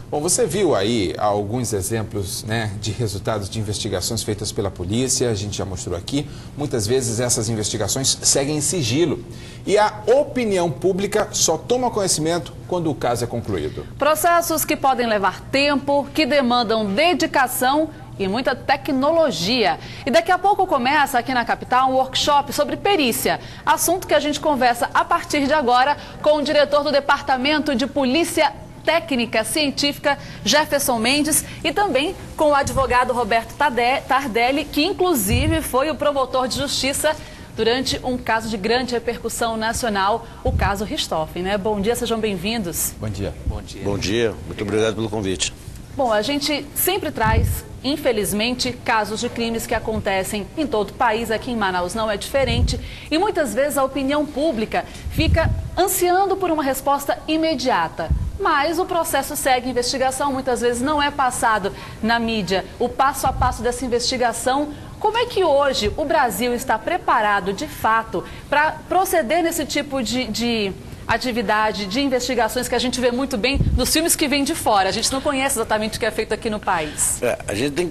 Bom, você viu aí alguns exemplos, né, de resultados de investigações feitas pela polícia, a gente já mostrou aqui. Muitas vezes essas investigações seguem em sigilo e a opinião pública só toma conhecimento quando o caso é concluído. Processos que podem levar tempo, que demandam dedicação e muita tecnologia. E daqui a pouco começa aqui na capital um workshop sobre perícia, assunto que a gente conversa a partir de agora com o diretor do Departamento de Polícia Técnica Científica, Jefferson Mendes, e também com o advogado Roberto Tardelli, que inclusive foi o promotor de justiça durante um caso de grande repercussão nacional, o caso Richthofen, né? Bom dia, sejam bem-vindos. Bom dia. Bom dia. Bom dia, muito obrigado pelo convite. Bom, a gente sempre traz, infelizmente, casos de crimes que acontecem em todo o país, aqui em Manaus não é diferente, e muitas vezes a opinião pública fica ansiando por uma resposta imediata. Mas o processo segue, a investigação muitas vezes não é passado na mídia, o passo a passo dessa investigação. Como é que hoje o Brasil está preparado, de fato, para proceder nesse tipo de atividade, de investigações que a gente vê muito bem nos filmes que vêm de fora? A gente não conhece exatamente o que é feito aqui no país. A gente tem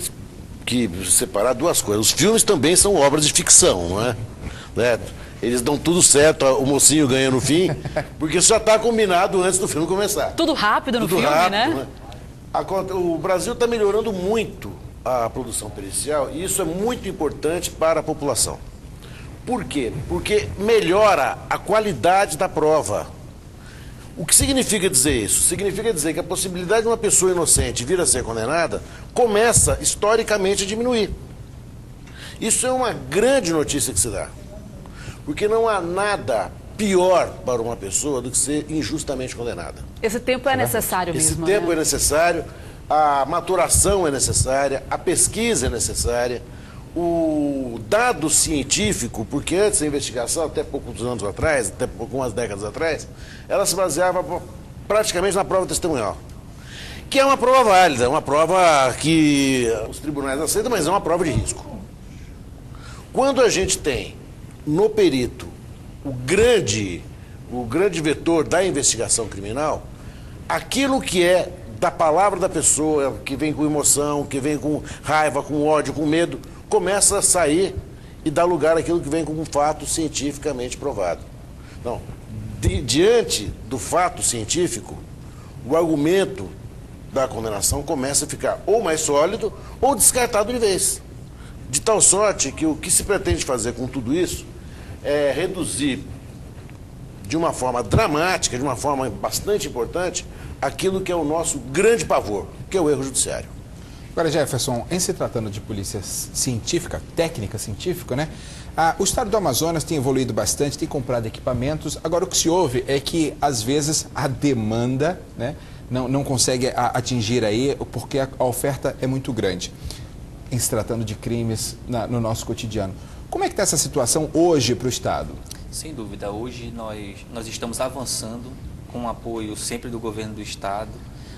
que separar duas coisas. Os filmes também são obras de ficção, não é? Né? Eles dão tudo certo, o mocinho ganha no fim, porque isso já está combinado antes do filme começar. Tudo rápido no tudo filme, rápido, né? O Brasil está melhorando muito a produção pericial e isso é muito importante para a população. Por quê? Porque melhora a qualidade da prova. O que significa dizer isso? Significa dizer que a possibilidade de uma pessoa inocente vir a ser condenada começa, historicamente, a diminuir. Isso é uma grande notícia que se dá. Porque não há nada pior para uma pessoa do que ser injustamente condenada. Esse tempo é necessário mesmo, Esse tempo né? é necessário, a maturação é necessária, a pesquisa é necessária, o dado científico, porque antes da investigação, até poucos anos atrás, até algumas décadas atrás, ela se baseava praticamente na prova testemunhal. Que é uma prova válida, uma prova que os tribunais aceitam, mas é uma prova de risco. Quando a gente tem no perito o grande vetor da investigação criminal, aquilo que é da palavra da pessoa, que vem com emoção, que vem com raiva, com ódio, com medo, começa a sair e dá lugar àquilo que vem como um fato cientificamente provado. Então, diante do fato científico, o argumento da condenação começa a ficar ou mais sólido ou descartado de vez. De tal sorte que o que se pretende fazer com tudo isso é reduzir de uma forma dramática, de uma forma bastante importante, aquilo que é o nosso grande pavor, que é o erro judiciário. Agora, Jefferson, em se tratando de polícia científica, técnica científica, né? O estado do Amazonas tem evoluído bastante, tem comprado equipamentos. Agora, o que se ouve é que, às vezes, a demanda, né, não consegue atingir aí, porque a oferta é muito grande, em se tratando de crimes no nosso cotidiano. Como é que está essa situação hoje para o estado? Sem dúvida, hoje nós estamos avançando com o apoio sempre do governo do estado.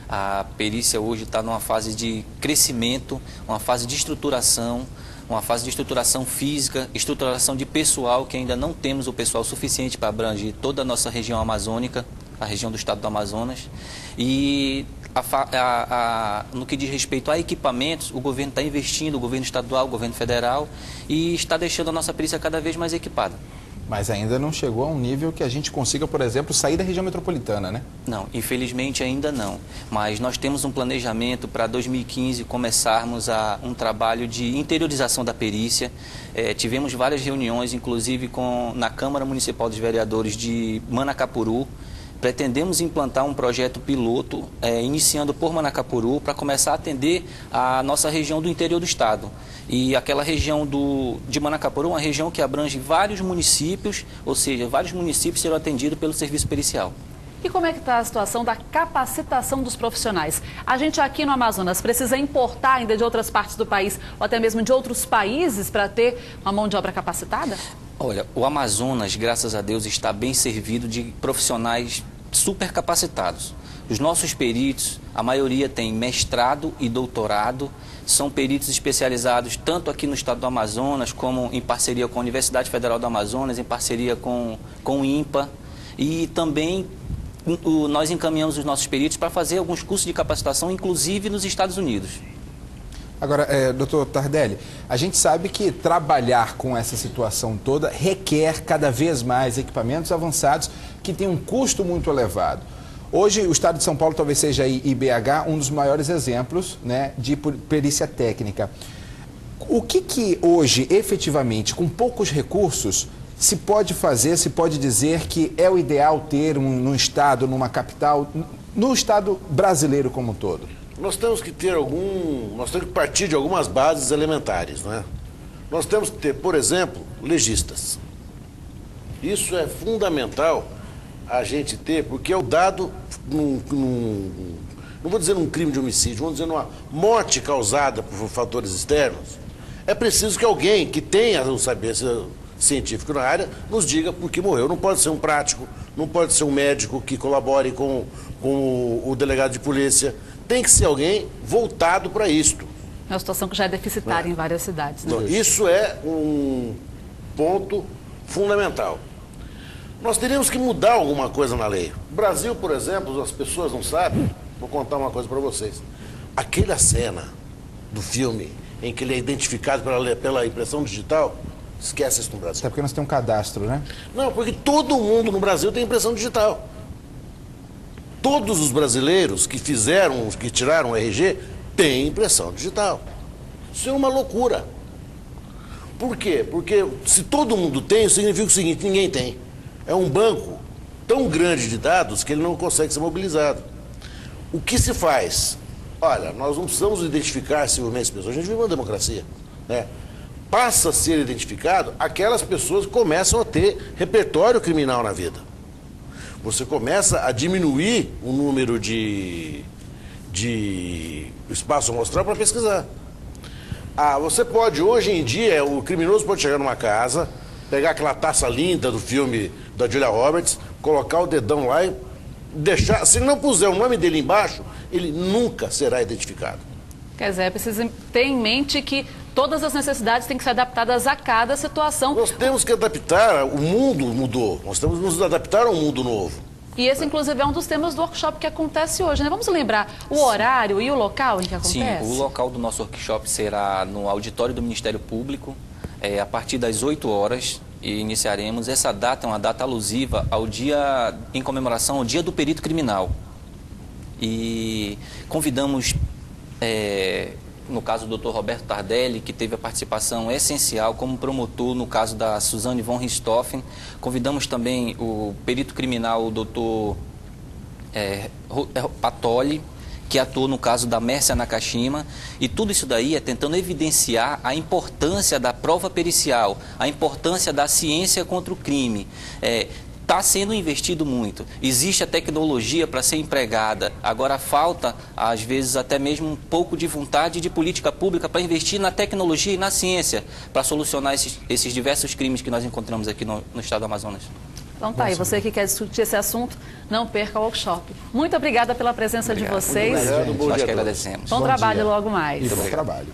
A perícia hoje está numa fase de crescimento, uma fase de estruturação, uma fase de estruturação física, estruturação de pessoal, que ainda não temos o pessoal suficiente para abranger toda a nossa região amazônica, a região do estado do Amazonas. E no que diz respeito a equipamentos, o governo está investindo, o governo estadual, o governo federal, e está deixando a nossa perícia cada vez mais equipada. Mas ainda não chegou a um nível que a gente consiga, por exemplo, sair da região metropolitana, né? Não, infelizmente ainda não. Mas nós temos um planejamento para 2015 começarmos um trabalho de interiorização da perícia. Tivemos várias reuniões, inclusive na Câmara Municipal dos Vereadores de Manacapuru. Pretendemos implantar um projeto piloto, iniciando por Manacapuru, para começar a atender a nossa região do interior do estado. E aquela região de Manacapuru é uma região que abrange vários municípios, ou seja, vários municípios serão atendidos pelo serviço pericial. E como é que está a situação da capacitação dos profissionais? A gente aqui no Amazonas precisa importar ainda de outras partes do país, ou até mesmo de outros países, para ter uma mão de obra capacitada? Olha, o Amazonas, graças a Deus, está bem servido de profissionais super capacitados. Os nossos peritos, a maioria tem mestrado e doutorado, são peritos especializados tanto aqui no estado do Amazonas, como em parceria com a Universidade Federal do Amazonas, em parceria com o INPA, e também nós encaminhamos os nossos peritos para fazer alguns cursos de capacitação, inclusive nos Estados Unidos. Agora, doutor Tardelli, a gente sabe que trabalhar com essa situação toda requer cada vez mais equipamentos avançados que têm um custo muito elevado. Hoje, o estado de São Paulo talvez seja aí, IBH, um dos maiores exemplos, né, de perícia técnica. O que hoje, efetivamente, com poucos recursos, se pode fazer, se pode dizer que é o ideal ter num estado, numa capital, no estado brasileiro como um todo? Nós temos que partir de algumas bases elementares, não é? Nós temos que ter, por exemplo, legistas. Isso é fundamental a gente ter, porque é o dado, não vou dizer num crime de homicídio, vamos dizer numa morte causada por fatores externos. É preciso que alguém que tenha um saber científico na área nos diga por que morreu. Não pode ser um prático, não pode ser um médico que colabore com o delegado de polícia. Tem que ser alguém voltado para isto. É uma situação que já é deficitária em várias cidades. Né? Isso é um ponto fundamental. Nós teríamos que mudar alguma coisa na lei. O Brasil, por exemplo, as pessoas não sabem, vou contar uma coisa para vocês. Aquela cena do filme em que ele é identificado pela impressão digital, esquece isso no Brasil. Até porque nós temos um cadastro, né? Não, porque todo mundo no Brasil tem impressão digital. Todos os brasileiros que tiraram o RG, têm impressão digital. Isso é uma loucura. Por quê? Porque se todo mundo tem, significa o seguinte, ninguém tem. É um banco tão grande de dados que ele não consegue ser mobilizado. O que se faz? Olha, nós não precisamos identificar civilmente as pessoas, a gente vive uma democracia, né? Passa a ser identificado aquelas pessoas que começam a ter repertório criminal na vida. Você começa a diminuir o número de espaço amostral para pesquisar. Você pode, hoje em dia, o criminoso pode chegar numa casa, pegar aquela taça linda do filme da Julia Roberts, colocar o dedão lá e deixar, se não puser o nome dele embaixo, ele nunca será identificado. Quer dizer, é preciso ter em mente que todas as necessidades têm que ser adaptadas a cada situação. Nós temos que adaptar, o mundo mudou, nós temos que nos adaptar a um mundo novo. E esse, inclusive, é um dos temas do workshop que acontece hoje, né? Vamos lembrar o horário e o local em que acontece? Sim, o local do nosso workshop será no auditório do Ministério Público, a partir das 8 horas, e iniciaremos. Essa data é uma data alusiva ao dia, em comemoração ao Dia do Perito Criminal. E convidamos, no caso do Dr. Roberto Tardelli, que teve a participação essencial como promotor no caso da Suzane von Richthofen. Convidamos também o perito criminal, o Dr. Patoli, que atuou no caso da Mércia Nakashima, e tudo isso daí é tentando evidenciar a importância da prova pericial, a importância da ciência contra o crime. Está sendo investido muito, existe a tecnologia para ser empregada, agora falta, às vezes, até mesmo um pouco de vontade de política pública para investir na tecnologia e na ciência, para solucionar esses diversos crimes que nós encontramos aqui no estado do Amazonas. Então tá aí, você que quer discutir esse assunto, não perca o workshop. Muito obrigada pela presença de vocês. Obrigado, Nós que agradecemos. Bom trabalho logo mais. Bom trabalho.